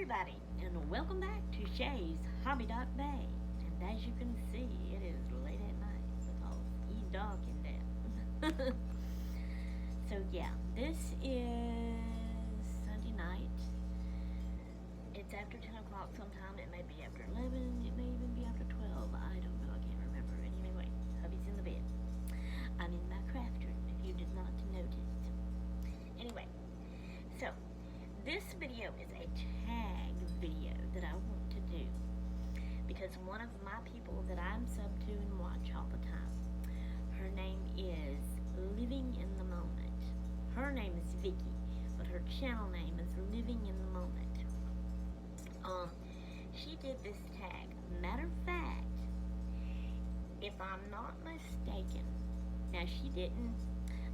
everybody, and welcome back to Shay's Hobby Doc Bay. And as you can see, it is late at night because it's dark in there. So yeah, this is Sunday night. It's after 10 o'clock sometime. It may be after 11. It may even be after 12. I don't know. I can't remember. Anyway, hubby's in the bed. I'm in my craft room, if you did not notice. Anyway, so this video is a tag video that I want to do because one of my people that I'm subbed to and watch all the time, her name is Living in the Moment. Her name is Vicky, but her channel name is Living in the Moment. She did this tag. Matter of fact, if I'm not mistaken, now she didn't,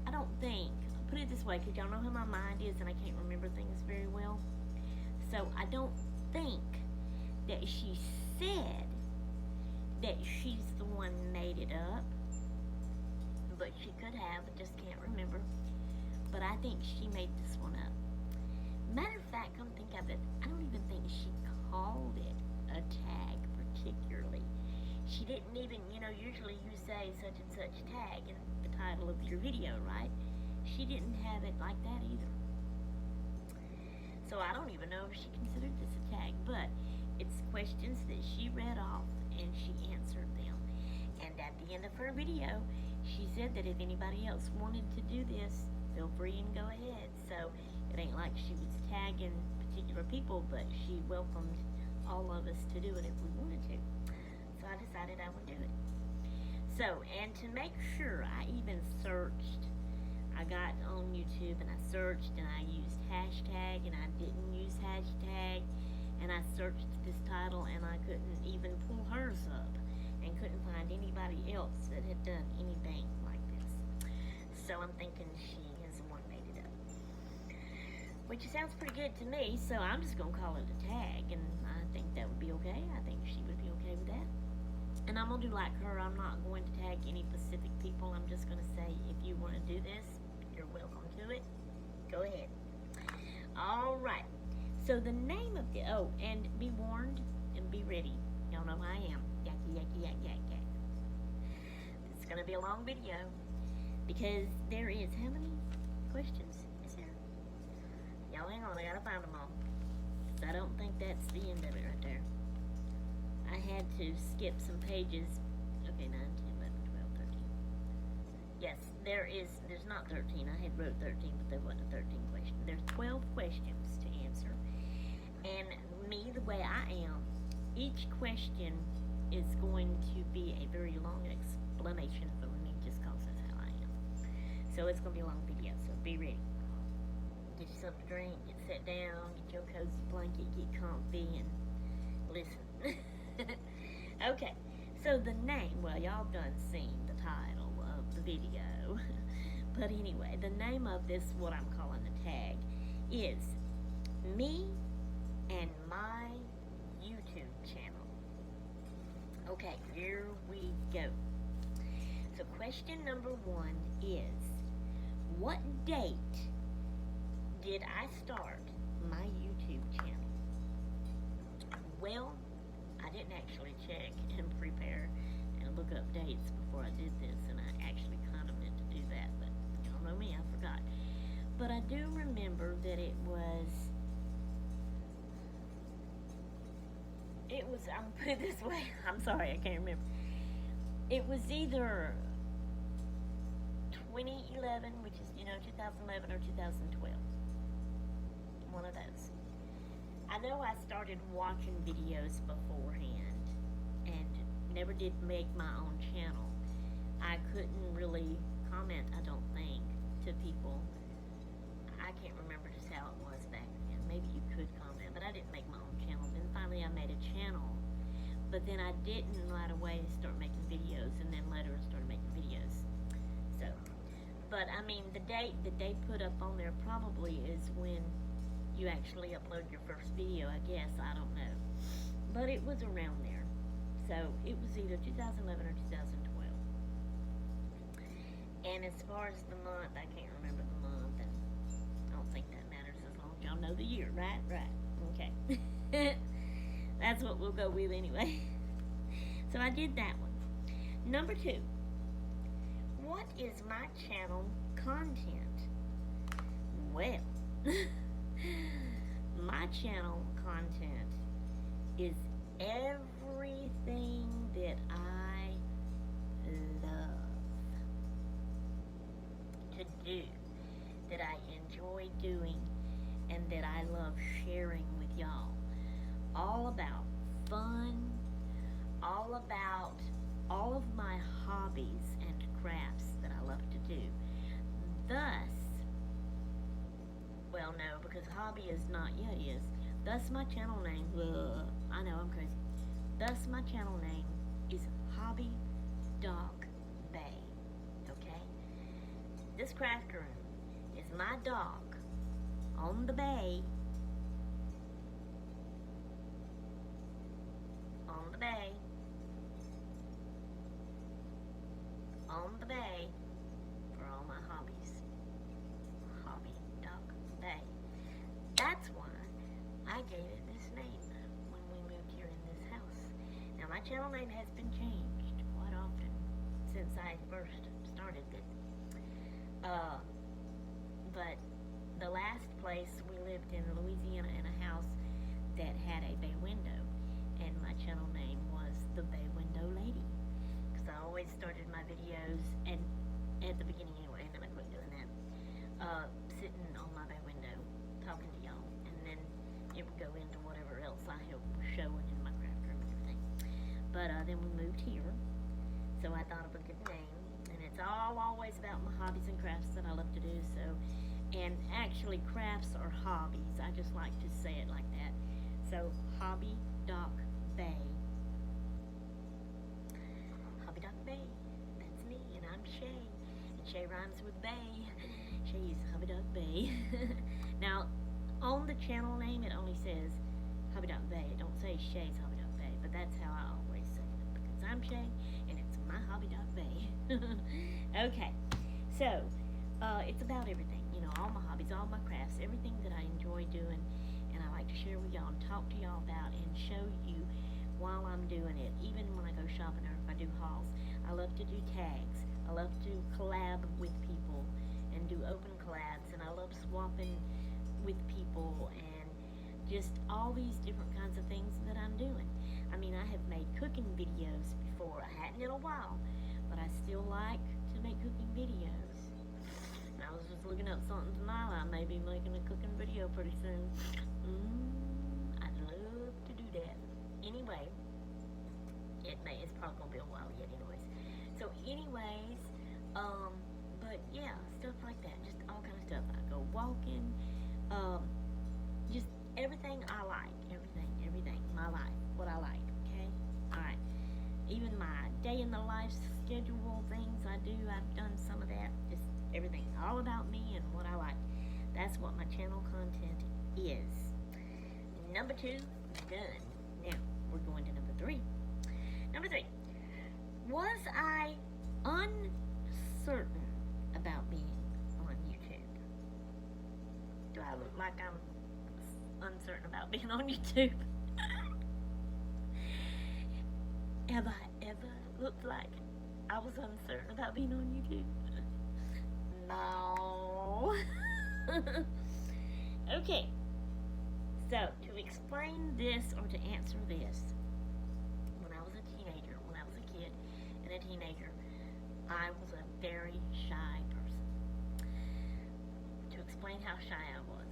I don't think, put it this way, because y'all know how my mind is and I can't remember things very well. So I don't think that she said that she's the one made it up, but she could have, I just can't remember. But I think she made this one up. Matter of fact, come think of it, I don't even think she called it a tag particularly. She didn't even, usually you say such and such tag in the title of your video, right? She didn't have it like that either. So I don't even know if she considered this a tag, but it's questions that she read off and she answered them. And at the end of her video, she said that if anybody else wanted to do this, feel free and go ahead. So it ain't like she was tagging particular people, but she welcomed all of us to do it if we wanted to. So I decided I would do it. So, and to make sure, I even searched. I got on YouTube and I searched and I used hashtag and I didn't use hashtag, and I searched this title and I couldn't even pull hers up and couldn't find anybody else that had done anything like this. So I'm thinking she is the one made it up, which sounds pretty good to me, so I'm just going to call it a tag, and I think that would be okay. I think she would be okay with that. And I'm going to do like her. I'm not going to tag any specific people. I'm just going to say, if you want to do this, you're welcome to it. Go ahead. All right. So the name of the, and be warned and be ready. Y'all know how I am. Yakky, yakky, yak, yak, yak. It's going to be a long video because there is, how many questions is there? Y'all hang on, I got to find them all. So I don't think that's the end of it right there. I had to skip some pages. Okay, 9, 10, 11, 12, 13. Yes, there's not 13. I had wrote 13, but there wasn't a 13 question. There's 12 questions to answer. And me, the way I am, each question is going to be a very long explanation for me, just because that's how I am. So it's going to be a long video, so be ready. Get you something to drink, get set down, get your cozy blanket, get comfy, and listen. Okay, so the name, well, y'all done seen the title of the video. But anyway, the name of this, what I'm calling the tag, is Me and My YouTube Channel. Okay, here we go. So question number 1 is, what date did I start my YouTube channel? Well, I didn't actually check and prepare and look up dates before I did this, and I actually kind of meant to do that, but y'all know me, I forgot. But I do remember that it was, I'm gonna put it this way, I'm sorry, I can't remember. It was either 2011, which is, 2011 or 2012. One of those. I know I started watching videos beforehand and never did make my own channel. I couldn't really comment, I don't think, to people. I can't remember just how it was back then. Maybe you could comment, but I didn't make my own channel. Then finally I made a channel, but then I didn't right away start making videos, and then later I started making videos. So, but I mean, the date that they put up on there probably is when you actually upload your first video, I guess. I don't know. But it was around there. So it was either 2011 or 2012. And as far as the month, I can't remember the month, and I don't think that matters as long as y'all know the year, right? Right. Okay. That's what we'll go with anyway. So I did that one. Number 2. What is my channel content? Well, my channel content is everything that I love to do, that I enjoy doing, and that I love sharing with y'all. All about fun, all about all of my hobbies and crafts that I love to do. Thus, well, no, because hobby is not yet is. Thus my channel name, I know I'm crazy. Thus my channel name is Hobby Dog Bay. Okay? This craft room is my dog on the bay. On the bay. On the bay for all my hobbies. Hobby Dog Bay. That's why I gave it this name when we moved here in this house. Now my channel name has been changed quite often since I first started this. But the last place we lived in Louisiana in a house that had a bay window, and my channel name was the Bay Window Lady, because I always started my videos, and at the beginning anyway, and then I quit doing that, sitting on my bay window talking to y'all, and then it would go into whatever else I was showing in my craft room and everything. But then we moved here, so I thought of a good name, and it's always about my hobbies and crafts that I love to do. So, and actually crafts are hobbies, I just like to say it like that. So Hobby Doc Bay. Hobby Doc Bay, that's me, and I'm Shay, and Shay rhymes with Bay. Shay's Hobby Doc Bay. Now on the channel name it only says Hobby Doc Bay, it don't say Shay's Hobby Doc Bay, but that's how I always say it, because I'm Shay and it's my Hobby Doc Bay. Okay, so it's about everything, you know, all my hobbies, all my crafts, everything that I enjoy doing, and I like to share with y'all and talk to y'all about and show you while I'm doing it, even when I go shopping or if I do hauls. I love to do tags, I love to collab with people and do open collabs, and I love swapping with people and just all these different kinds of things that I'm doing. I mean, I have made cooking videos before. I hadn't in a while, but I still like to make cooking videos. And I was just looking up something tonight. I may be making a cooking video pretty soon. I'd love to do that. Anyway, it's probably gonna be a while yet anyways. So anyways, but yeah, stuff like that, just all kind of stuff. I go walking, just everything I like, everything, my life, what I like, okay? Alright, even my day in the life schedule things I do, I've done some of that, just everything, all about me and what I like. That's what my channel content is. Number 2, done. Now, we're going to number 3. Number 3, was I uncertain about being on YouTube? Do I look like I'm uncertain about being on YouTube? Have I ever looked like I was uncertain about being on YouTube? No. Okay, so to explain this or to answer this, when I was a teenager, when I was a kid and a teenager, I was a very shy person. To explain how shy I was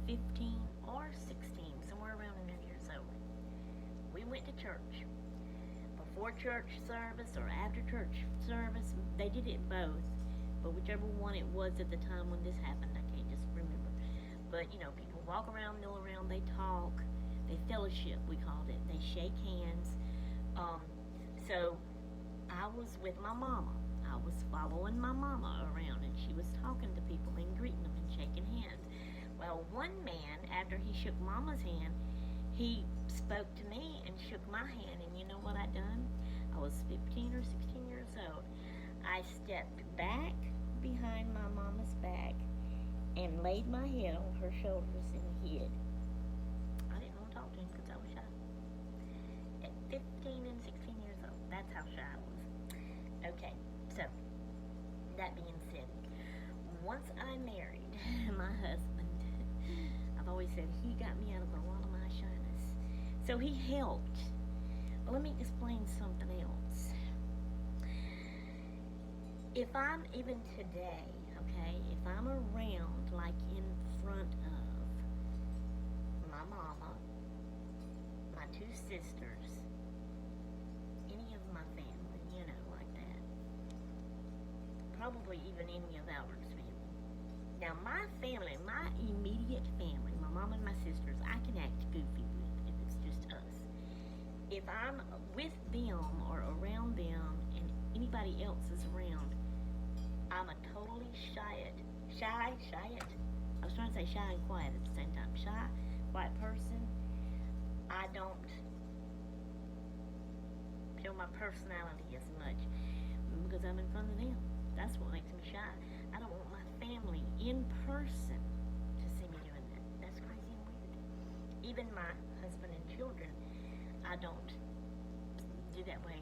15 or 16, somewhere around in years old. We went to church. Before church service or after church service, they did it both, but whichever one it was at the time when this happened, I can't just remember. But you know, people walk around, mill around, they talk, they fellowship, we called it. They shake hands. So I was with my mama. I was following my mama around, and she was talking to people and greeting them and shaking hands. Well, one man, after he shook Mama's hand, he spoke to me and shook my hand, and you know what I done? I was 15 or 16 years old. I stepped back behind my mama's back and laid my head on her shoulders and hid. that being said, once I married my husband, I've always said he got me out of a lot of my shyness. So he helped. But let me explain something else. If I'm, even today, okay, if I'm around, like in front of my mama, my two sisters, any of my family, you know, like that, probably even any of Albert's family. Now, my family, my immediate family, my mom and my sisters, I can act goofy with if it's just us. If I'm with them or around them and anybody else is around, I'm a totally shy. I was trying to say shy and quiet at the same time. Shy, quiet person. I don't show my personality as much because I'm in front of them. That's what makes me shy. I don't want my family in person to see me doing that. That's crazy and weird. Even my husband and children, I don't do that way.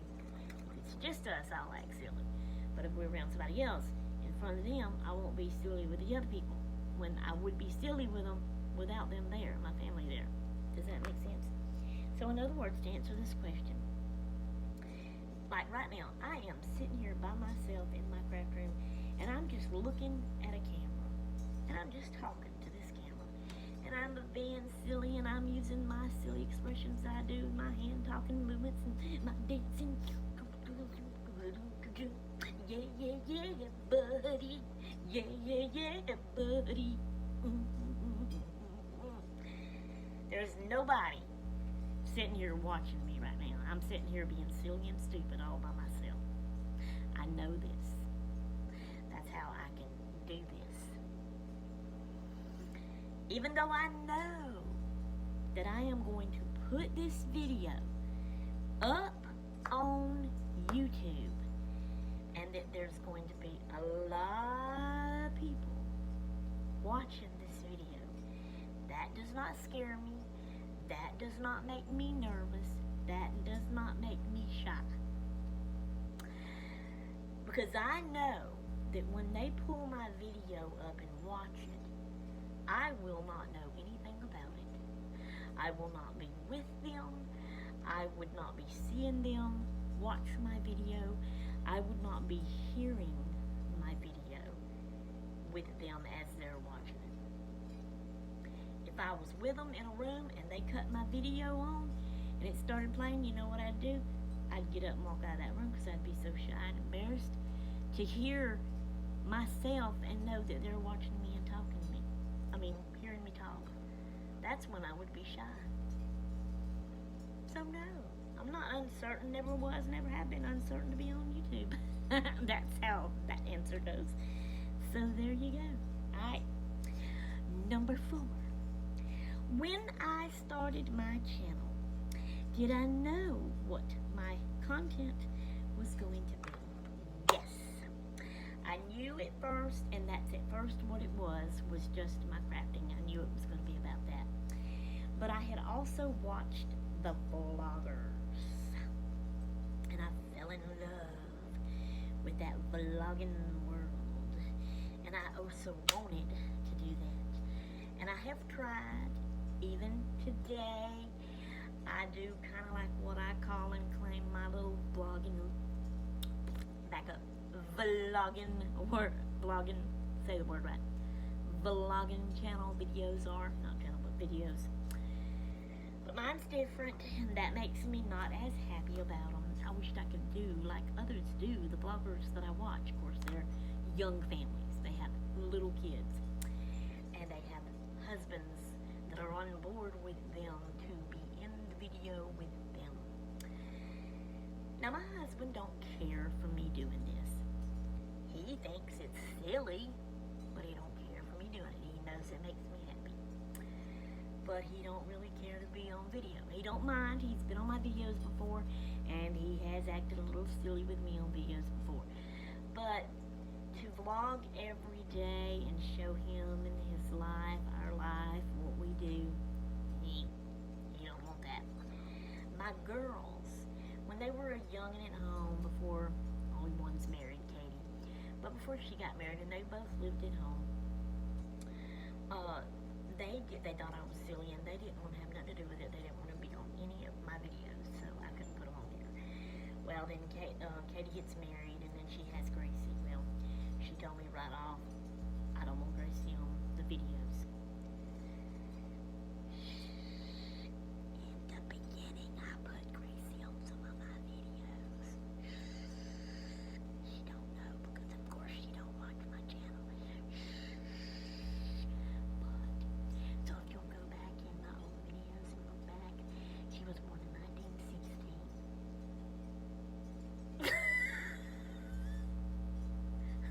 If it's just us, I'll act silly. But if we're around somebody else, in front of them, I won't be silly with the other people. When I would be silly with them without them there, my family there. Does that make sense? So in other words, to answer this question, like right now, I am sitting here by myself in my craft room, and I'm just looking at a camera, and I'm just talking to this camera, and I'm being silly, and I'm using my silly expressions I do, my hand talking movements, and my dancing. Yeah, buddy. Yeah, buddy. There's nobody sitting here watching me right now. I'm sitting here being silly and stupid all by myself. I know this. That's how I can do this. Even though I know that I am going to put this video up on YouTube, and that there's going to be a lot of people watching this video. That does not scare me. That does not make me nervous. That does not make me shy. Because I know that when they pull my video up and watch it, I will not know anything about it. I will not be with them. I would not be seeing them watch my video. I would not be hearing my video with them as they're watching it. If I was with them in a room and they cut my video on and it started playing, you know what I'd do? I'd get up and walk out of that room because I'd be so shy and embarrassed to hear myself and know that they're watching me and talking to me. I mean, hearing me talk. That's when I would be shy. So no. I'm not uncertain, never was, never have been uncertain to be on YouTube. That's how that answer goes. So there you go. Alright. Number 4. When I started my channel, did I know what my content was going to be? Yes. I knew at first, and that's at first what it was just my crafting. I knew it was going to be about that. But I had also watched the vloggers. And I fell in love with that vlogging world. And I also wanted to do that. And I have tried, even today, I do kind of like what I call and claim my little vlogging, say the word right, vlogging channel videos are, not channel, but videos. But mine's different, and that makes me not as happy about them. I wished I could do like others do. The bloggers that I watch, of course, they're young families. They have little kids, and they have husbands that are on board with them to be in the video with them. Now, my husband don't care for me doing this. He thinks it's silly, but he don't care for me doing it. He knows it makes me happy. But he don't really care to be on video. He don't mind. He's been on my videos before, and he has acted a little silly with me on videos before. But to vlog every day and show him and his life, our life, what we do, he don't want that. My girls, when they were young and at home, before only one's married, Katie, but before she got married, and they both lived at home. They thought I was silly, and they didn't want to have nothing to do with it. They didn't want to be on any of my videos, so I couldn't put them on there. Well, then Katie gets married, and then she has Gracie. Well, she told me right off, I don't want Gracie on the videos. In the beginning, I put Gracie on some of my videos. She don't know because, of course, she don't watch my channel. So if you'll go back in my old videos and look back, she was born in 1916.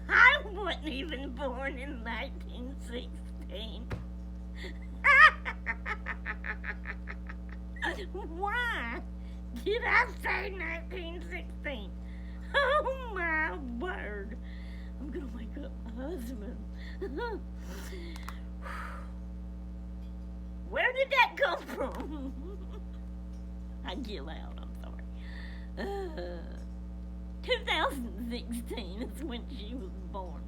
I wasn't even born in 1916. Why did I say 1916? Oh my word. I'm gonna wake up my husband. Where did that come from? I get loud, I'm sorry. 2016 is when she was born.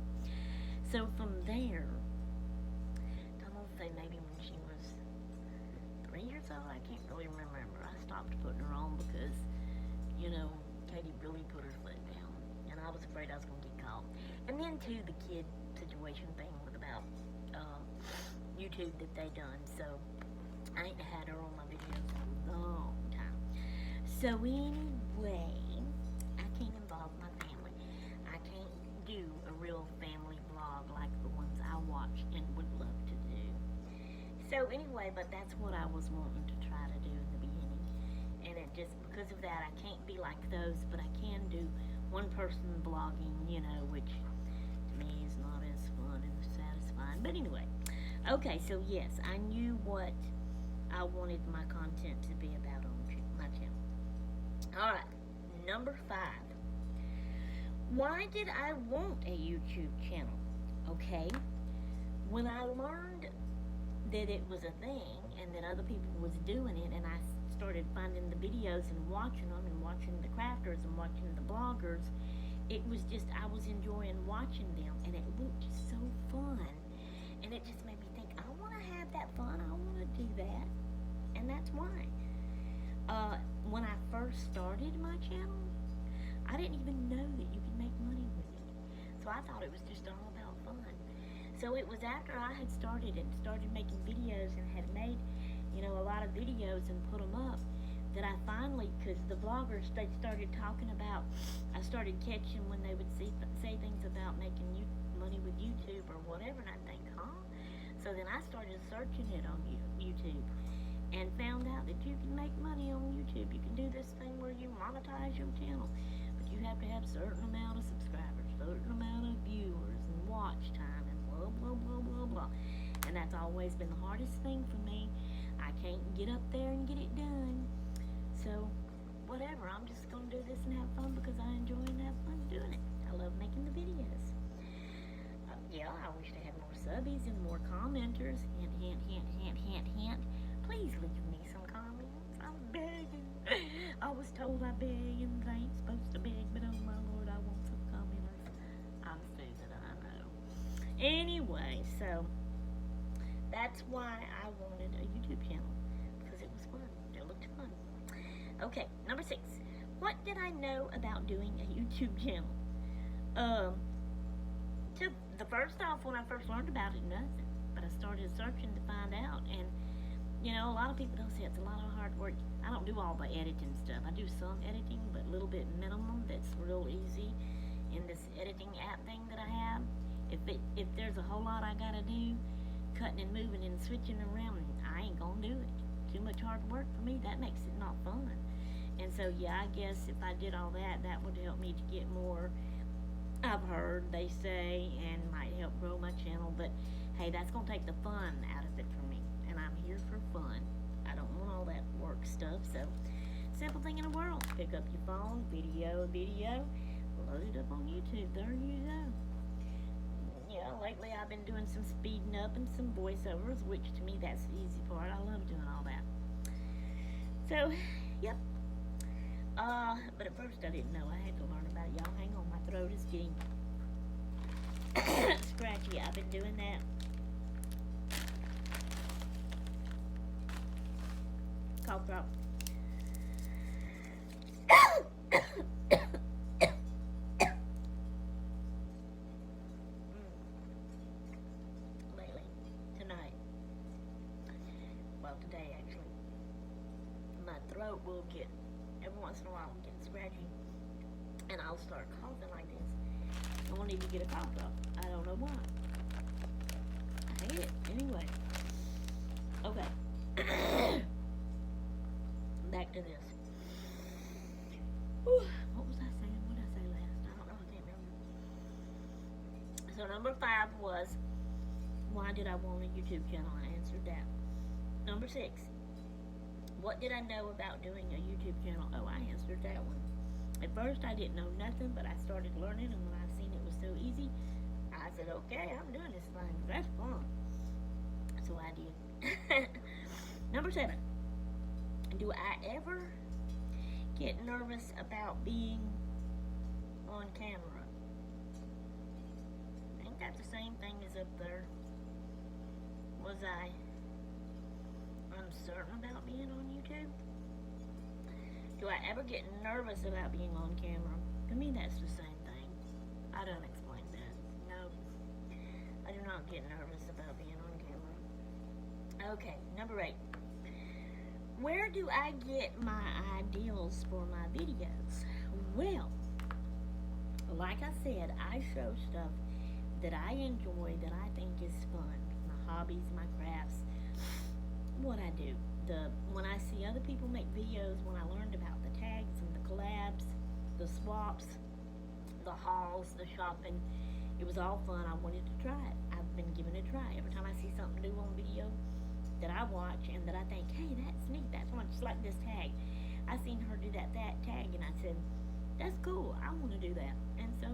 So from there, I'm gonna say maybe when she was 3 years old, I can't really remember. I stopped putting her on because, Katie really put her foot down, and I was afraid I was gonna get caught. And then too, the kid situation thing with about YouTube that they done, so I ain't had her on my videos in a long time. So anyway, I can't involve my family. I can't do a real family vlog like the ones I watch and would love to do. So anyway, but that's what I was wanting to try to do in the beginning. And it just, because of that, I can't be like those, but I can do one person vlogging, which to me is not as fun and satisfying. But anyway, okay, so yes, I knew what I wanted my content to be about on my channel. Alright, number 5. Why did I want a YouTube channel? Okay, when I learned that it was a thing and that other people was doing it, and I started finding the videos and watching them and watching the crafters and watching the bloggers, it was just, I was enjoying watching them, and it looked so fun, and it just made me think, I want to have that fun, I want to do that, and that's why. When I first started my channel, I didn't even know that you could make money with it, so I thought it was just all about fun. So it was after I had started making videos and had made, a lot of videos and put them up, that I finally, because the bloggers, they started talking about, I started catching when they would say things about making money with YouTube or whatever, and I'd think, huh? So then I started searching it on YouTube and found out that you can make money on YouTube. You can do this thing where you monetize your channel, but you have to have a certain amount of subscribers, certain amount of viewers, and watch time, and blah, blah, blah, blah, blah. And that's always been the hardest thing for me. I can't get up there and get it done. So, whatever, I'm just going to do this and have fun because I enjoy and have fun doing it. I love making the videos. Yeah, I wish to have more subbies and more commenters. Hint, hint, hint, hint, hint, hint. Please leave me some comments. I'm begging. I was told I beg and I ain't supposed to beg, but oh my Lord, I want some commenters. I'm stupid, I know. Anyway, so that's why I wanted a YouTube channel, because it was fun. It looked fun. Okay, number 6. What did I know about doing a YouTube channel? The first off, when I first learned about it, nothing. But I started searching to find out, and a lot of people don't say it's a lot of hard work. I don't do all the editing stuff. I do some editing, but a little bit minimum. That's real easy in this editing app thing that I have. If there's a whole lot I gotta do, cutting and moving and switching around, I ain't gonna do it. Too much hard work for me. That makes it not fun. And so yeah, I guess if I did all that, that would help me to get more, I've heard they say, and might help grow my channel. But hey, that's gonna take the fun out of it for me, and I'm here for fun. I don't want all that work stuff. So simple thing in the world: pick up your phone, video, load it up on YouTube. There you go. Yeah, lately I've been doing some speeding up and some voiceovers, which to me that's the easy part. I love doing all that. So, yep. But at first I didn't know. I had to learn about it. Y'all hang on, my throat is getting scratchy. I've been doing that. Cough drop. Lately, tonight, well, today actually, my throat will get, every once in a while, get scratchy, and I'll start coughing like this. I will need to get a cough drop. I don't know why. I hate it. Anyway. Okay. Back to this. Whew. What was I saying? What did I say last? I don't know. I can't remember. So number 5 was, why did I want a YouTube channel? I answered that. Number 6, what did I know about doing a YouTube channel? Oh, I answered that one. At first, I didn't know nothing, but I started learning, and when I seen it was so easy, I said, okay, I'm doing this thing. That's fun. So I did. Number 7, do I ever get nervous about being on camera? Ain't that the same thing as up there? Was I uncertain about being on YouTube? Do I ever get nervous about being on camera? To me, that's the same thing. I don't explain that. No, I do not get nervous about being on camera. Okay, number 8. Where do I get my ideals for my videos? Well, like I said, I show stuff that I enjoy, that I think is fun. My hobbies, my crafts, what I do. When I see other people make videos, when I learned about the tags and the collabs, the swaps, the hauls, the shopping, it was all fun. I wanted to try it. I've been giving it a try. Every time I see something new on video that I watch and that I think, hey, that's neat, that's fun, just like this tag. I seen her do that tag, and I said, that's cool, I want to do that. And so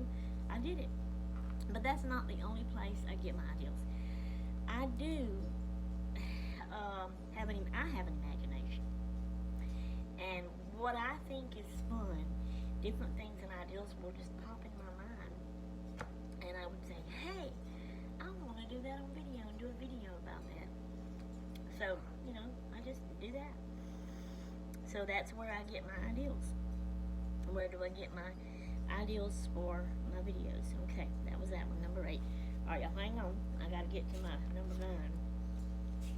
I did it. But that's not the only place I get my ideas. I do have an imagination, and what I think is fun, different things and ideas will just pop in my mind, and I would say, hey, I want to do that on video and do a video about that. So, I just do that. So that's where I get my ideals. Where do I get my ideals for my videos? Okay, that was that one, number 8. Alright, y'all, hang on. I gotta get to my number 9,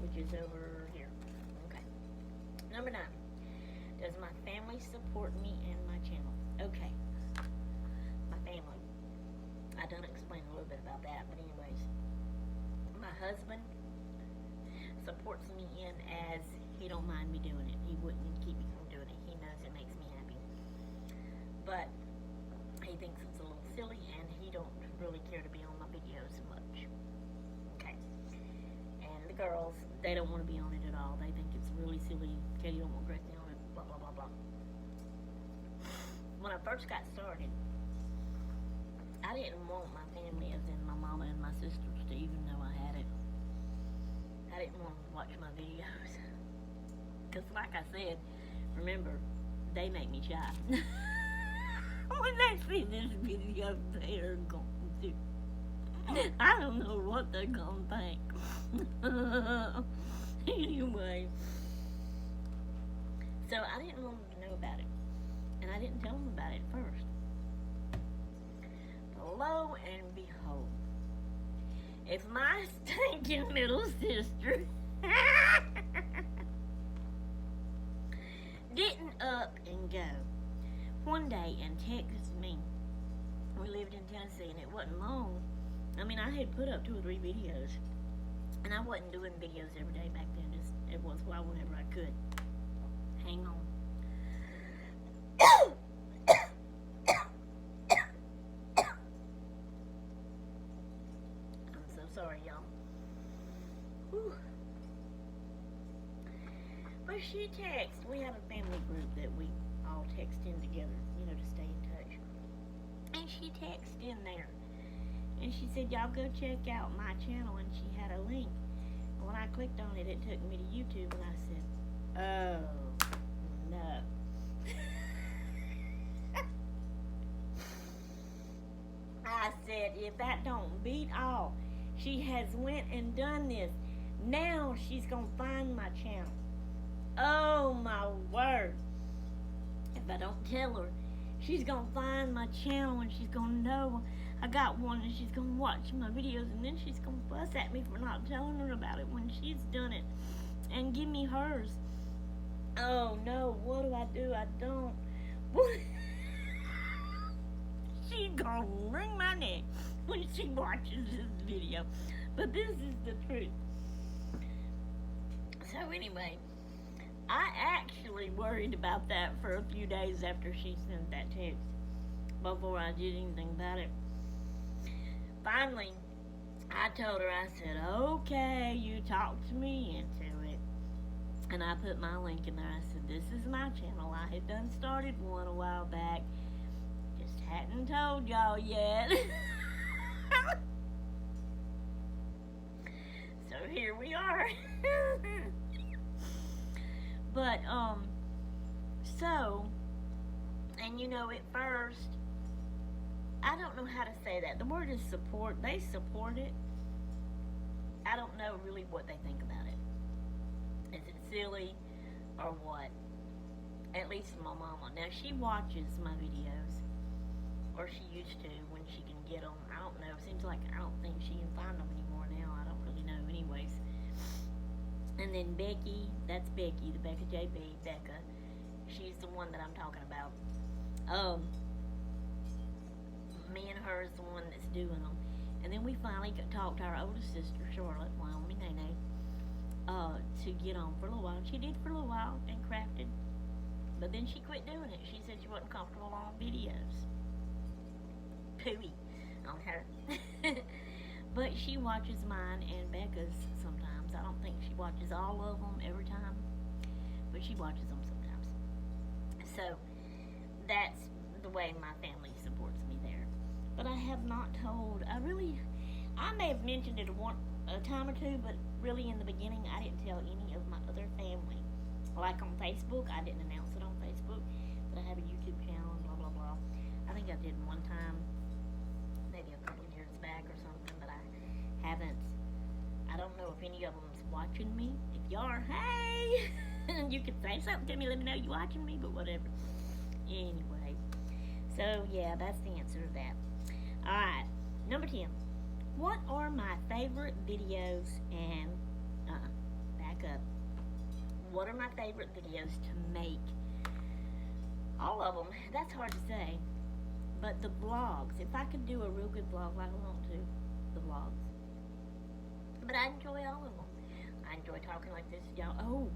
which is over here. Okay. Number 9. Does my family support me and my channel? Okay. My family. I done explain a little bit about that, but anyways. My husband supports me in as he don't mind me doing it. He wouldn't keep me from doing it. He knows it makes me happy. But he thinks it's a little silly, and he don't really care to be on my videos much. Okay. And the girls, they don't want to be on it at all. They think it's really silly. Katie don't want Gracie on it. Blah, blah, blah, blah. When I first got started, I didn't want my family, as in my mama and my sisters, to even know I had it. I didn't want to watch my videos. Because like I said, remember, they make me shy. When they see this video, they're going to. I don't know what they're going to think. Anyway. So I didn't want them to know about it. And I didn't tell them about it first. Lo and behold, if my stinking little sister didn't up and go one day and text me, we lived in Tennessee, and it wasn't long. I mean, I had put up 2 or 3 videos, and I wasn't doing videos every day back then. Just it was whenever I could. Hang on. Sorry, y'all. Whew. But she texted. We have a family group that we all text in together, to stay in touch. And she texted in there. And she said, y'all go check out my channel. And she had a link. And when I clicked on it, it took me to YouTube. And I said, oh, no. I said, if that don't beat all, she has went and done this. Now she's gonna find my channel. Oh my word. If I don't tell her, she's gonna find my channel and she's gonna know I got one, and she's gonna watch my videos, and then she's gonna fuss at me for not telling her about it when she's done it and give me hers. Oh no, what do? I don't. She's gonna wring my neck when she watches this video. But this is the truth. So anyway, I actually worried about that for a few days after she sent that text before I did anything about it. Finally, I told her, I said, okay, you talked me into it. And I put my link in there. I said, this is my channel. I had done started one a while back. Just hadn't told y'all yet. So here we are. But, so, and you know, at first, I don't know how to say that. The word is support. They support it. I don't know really what they think about it. Is it silly or what? At least my mama. Now, she watches my videos. Or she used to when she can get them. I don't know. It seems like I don't think she can find them anymore now. I don't really know anyways. And then Becky, that's Becky, the Becca JB, Becca. She's the one that I'm talking about. Me and her is the one that's doing them. And then we finally talked to our oldest sister, Charlotte, Wyoming, Nene, to get on for a little while. And she did for a little while and crafted. But then she quit doing it. She said she wasn't comfortable on videos. Pooey on her. But she watches mine and Becca's sometimes. I don't think she watches all of them every time. But she watches them sometimes. So, that's the way my family supports me there. But I have not told, I may have mentioned it a time or two, but really in the beginning, I didn't tell any of my other family. Like on Facebook, I didn't announce it on Facebook, that I have a YouTube channel and blah, blah, blah. I think I did one time, maybe a couple of years back or something, but I haven't. I don't know if any of them's watching me. If you are, hey! You can say something to me, let me know you're watching me, but whatever. Anyway, so yeah, that's the answer to that. Alright, number 10. What are my favorite videos and, back up. What are my favorite videos to make? All of them. That's hard to say. But the vlogs, if I could do a real good vlog like I want to, the vlogs. But I enjoy all of them. I enjoy talking like this, y'all. Oh,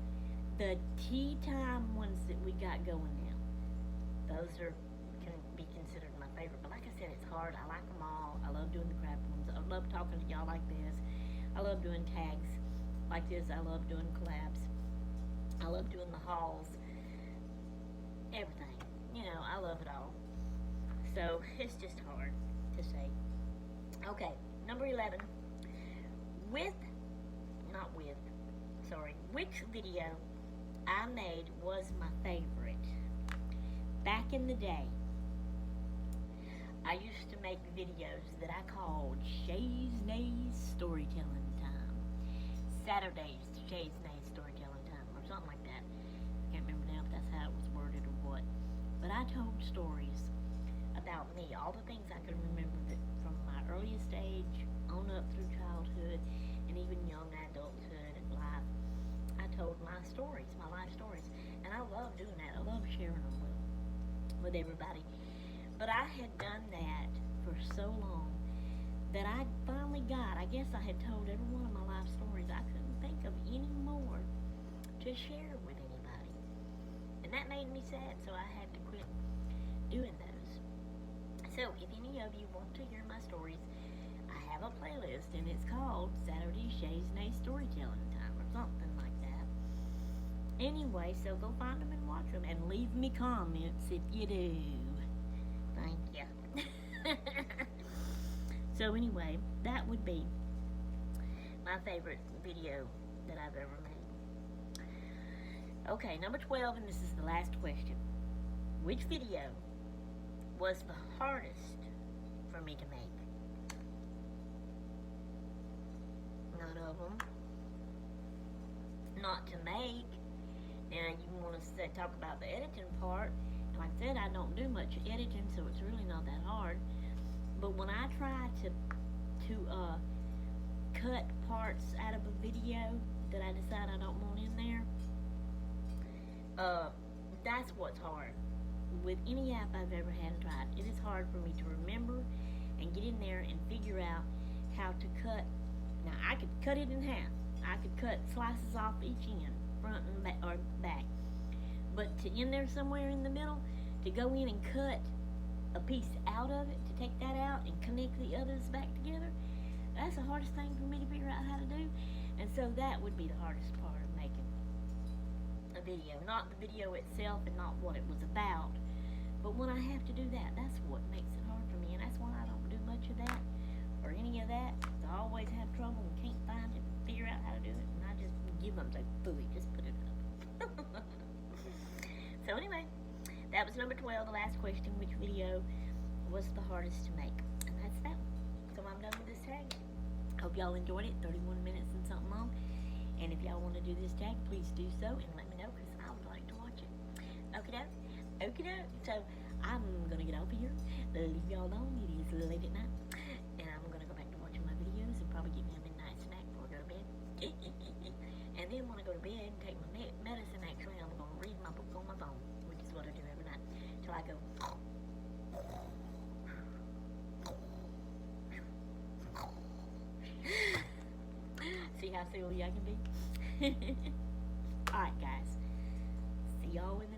the tea time ones that we got going now. Those can be considered my favorite. But like I said, it's hard. I like them all. I love doing the craft ones. I love talking to y'all like this. I love doing tags like this. I love doing collabs. I love doing the hauls. Everything. You know, I love it all. So, it's just hard to say. Okay, number 11. Which video I made was my favorite? Back in the day, I used to make videos that I called Shay's Nays Storytelling Time. Saturdays, Shay's Nays Storytelling Time, or something like that. I can't remember now if that's how it was worded or what. But I told stories about me, all the things I could remember that from my earliest age on up through childhood and even young adulthood and life. I told my stories, my life stories. And I love doing that. I love sharing them with everybody. But I had done that for so long that I finally I guess I had told every one of my life stories. I couldn't think of any more to share with anybody. And that made me sad, so I had to quit doing those. So if any of you want to hear my stories, I have a playlist and it's called Saturday Shay's Nays Storytelling Time or something like that. Anyway, so go find them and watch them and leave me comments if you do. Thank you. So anyway, that would be my favorite video that I've ever made. Okay, number 12, and this is the last question. Which video was the hardest for me to make? none of them. Not to make. Now you want to talk about the editing part. Like I said, I don't do much editing, so it's really not that hard. But when I try to cut parts out of a video that I decide I don't want in there, that's what's hard. With any app I've ever had tried, it is hard for me to remember and get in there and figure out how to cut. Now I could cut it in half. I could cut slices off each end, front and back, or back. But to in there somewhere in the middle, to go in and cut a piece out of it, to take that out and connect the others back together, that's the hardest thing for me to figure out how to do. And so that would be the hardest part of making a video. Not the video itself and not what it was about, but when I have to do that, that's what makes it hard for me. And that's why I don't do much of that or any of that. I always have trouble and can't find it and figure out how to do it, and I just give them to booey, just put it up. So anyway, that was number 12, the last question. Which video was the hardest to make? And that's that one. So I'm done with this tag. Hope y'all enjoyed it. 31 minutes and something long. And if y'all want to do this tag, please do so and let me know, because I would like to watch it. Okie doke. Okie doke. So I'm going to get over here, leave y'all alone. It is late at night. And I'm going to go back to watching my videos and probably get me a midnight snack before I go to bed. And then when I go to bed and take my medicine, actually, I'm going to read my book on my phone, which is what I do every night, till I go. See how silly I can be? Alright, guys. See y'all in the